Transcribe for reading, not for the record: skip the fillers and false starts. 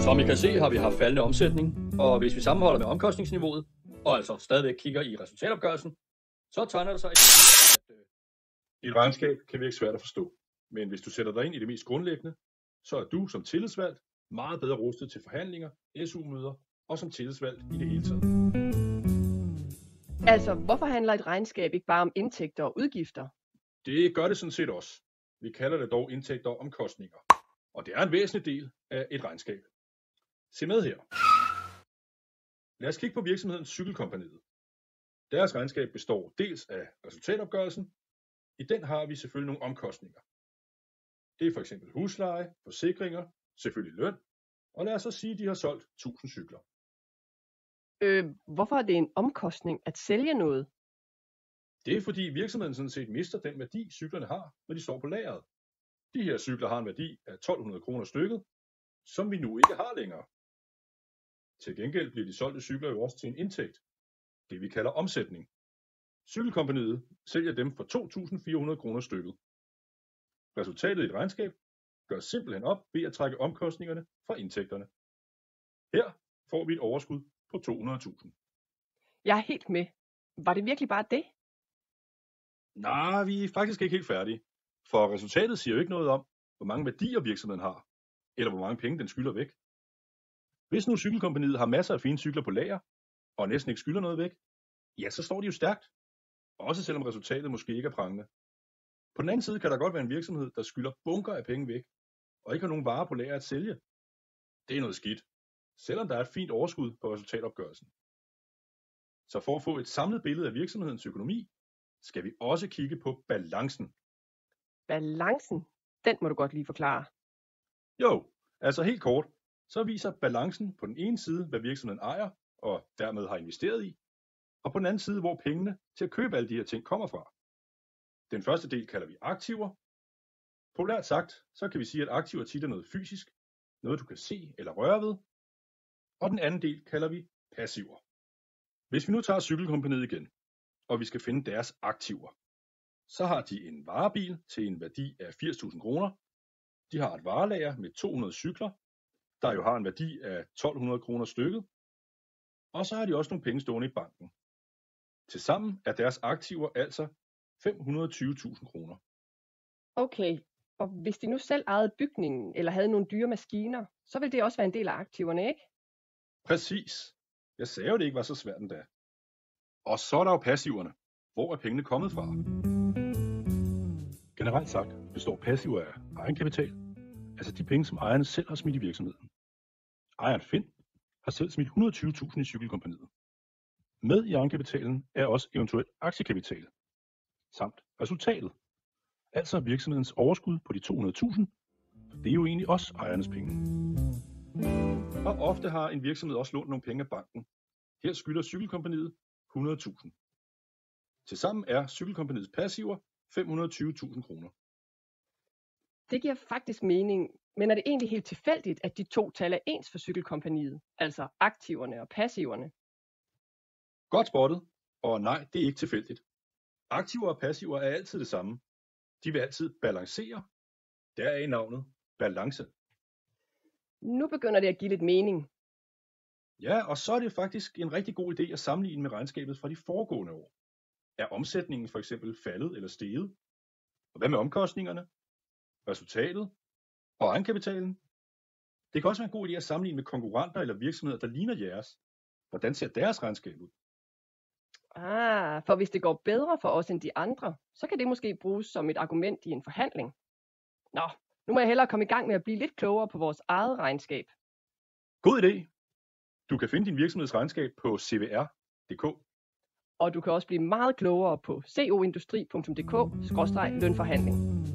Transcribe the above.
Som I kan se, har vi haft faldende omsætning, og hvis vi sammenholder med omkostningsniveauet, og altså stadigvæk kigger i resultatopgørelsen, så tegner der sig et regnskab kan virke svært at forstå. Men hvis du sætter dig ind i det mest grundlæggende, så er du som tillidsvalgt meget bedre rustet til forhandlinger, SU-møder og som tillidsvalgt i det hele taget. Altså, hvorfor handler et regnskab ikke bare om indtægter og udgifter? Det gør det sådan set også. Vi kalder det dog indtægter og omkostninger. Og det er en væsentlig del af et regnskab. Se med her. Lad os kigge på virksomheden Cykelkompagniet. Deres regnskab består dels af resultatopgørelsen. I den har vi selvfølgelig nogle omkostninger. Det er for eksempel husleje, forsikringer, selvfølgelig løn, og lad os så sige, at de har solgt 1000 cykler. Hvorfor er det en omkostning at sælge noget? Det er fordi virksomheden sådan set mister den værdi, cyklerne har, når de står på lageret. De her cykler har en værdi af 1200 kroner stykket, som vi nu ikke har længere. Til gengæld bliver de solgte cykler jo også til en indtægt, det vi kalder omsætning. Cykelkompagniet sælger dem for 2400 kroner stykket. Resultatet i et regnskab gør simpelthen op ved at trække omkostningerne fra indtægterne. Her får vi et overskud på 200.000. Jeg er helt med. Var det virkelig bare det? Nej, vi er faktisk ikke helt færdige. For resultatet siger jo ikke noget om, hvor mange værdier virksomheden har, eller hvor mange penge den skylder væk. Hvis nu Cykelkompagniet har masser af fine cykler på lager, og næsten ikke skylder noget væk, ja, så står de jo stærkt. Også selvom resultatet måske ikke er prangende. På den anden side kan der godt være en virksomhed, der skylder bunker af penge væk, og ikke har nogen varer på lager at sælge. Det er noget skidt, selvom der er et fint overskud på resultatopgørelsen. Så for at få et samlet billede af virksomhedens økonomi, skal vi også kigge på balancen. Balancen? Den må du godt lige forklare. Jo, altså helt kort, så viser balancen på den ene side, hvad virksomheden ejer, og dermed har investeret i, og på den anden side, hvor pengene til at købe alle de her ting kommer fra. Den første del kalder vi aktiver. Populært sagt, så kan vi sige, at aktiver tit er noget fysisk, noget du kan se eller røre ved, og den anden del kalder vi passiver. Hvis vi nu tager Cykelkompagniet igen, og vi skal finde deres aktiver, så har de en varebil til en værdi af 80.000 kroner. De har et varelager med 200 cykler, der jo har en værdi af 1200 kroner stykket. Og så har de også nogle penge stående i banken. Tilsammen er deres aktiver altså 520.000 kroner. Okay, og hvis de nu selv ejede bygningen, eller havde nogle dyre maskiner, så ville det også være en del af aktiverne, ikke? Præcis. Jeg sagde jo, det ikke var så svært endda. Og så er der jo passiverne. Hvor er pengene kommet fra? Generelt sagt består passiver af egenkapital, altså de penge, som ejerne selv har smidt i virksomheden. Ejeren Finn har selv smidt 120.000 i Cykelkompagniet. Med i egenkapitalen er også eventuelt aktiekapital, samt resultatet, altså virksomhedens overskud på de 200.000, det er jo egentlig også ejernes penge. Og ofte har en virksomhed også lånt nogle penge af banken. Her skylder Cykelkompagniet 100.000. Tilsammen er Cykelkompagniets passiver 520.000 kroner. Det giver faktisk mening, men er det egentlig helt tilfældigt, at de to tal er ens for Cykelkompagniet, altså aktiverne og passiverne? Godt spottet, og nej, det er ikke tilfældigt. Aktiver og passiver er altid det samme. De vil altid balancere. Der er i navnet balance. Nu begynder det at give lidt mening. Ja, og så er det faktisk en rigtig god idé at sammenligne med regnskabet fra de foregående år. Er omsætningen for eksempel faldet eller steget? Og hvad med omkostningerne? Resultatet? Og egenkapitalen? Det kan også være en god idé at sammenligne med konkurrenter eller virksomheder, der ligner jeres. Hvordan ser deres regnskab ud? For hvis det går bedre for os end de andre, så kan det måske bruges som et argument i en forhandling. Nå, nu må jeg hellere komme i gang med at blive lidt klogere på vores eget regnskab. God idé! Du kan finde din virksomhedsregnskab på cvr.dk. Og du kan også blive meget klogere på coindustri.dk/lønforhandling.